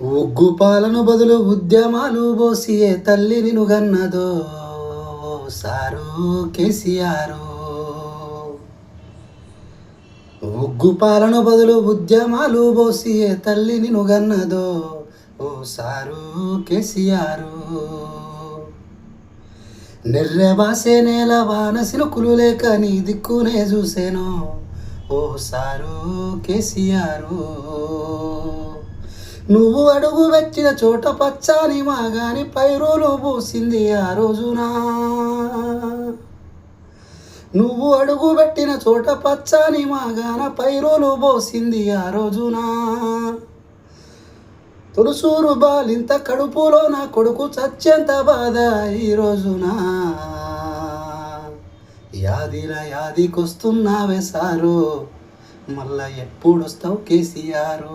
ఒగ్గు పాలను బదులు ఉద్యమాలు బోసి ఏ తల్లి నిను గన్నదో సారు కేసీఆర్. ఒగ్గు పాలను బదులు ఉద్యమాలు బోసి ఏ తల్లి నిను గన్నదో ఓ సారు కేసీఆర్. నెర్రె బాసే నేల వాన సినుకులు లేక నీ దిక్కునే చూసేను ఓ సారు కేసీఆర్. నువ్వు అడుగు పెట్టిన చోట పచ్చాని మాగాని పైరులు పూసింది ఆ రోజున. నువ్వు అడుగు పెట్టిన చోట పచ్చాని మాగాన పైరులు పోసింది ఆ రోజున. తొలుసూరు బాలింత కడుపులో నా కొడుకు చచ్చేంత బాధ ఈ రోజున. యాదికొస్తున్నావే సారు, మళ్ళా ఎప్పుడొస్తావు కేసీఆర్.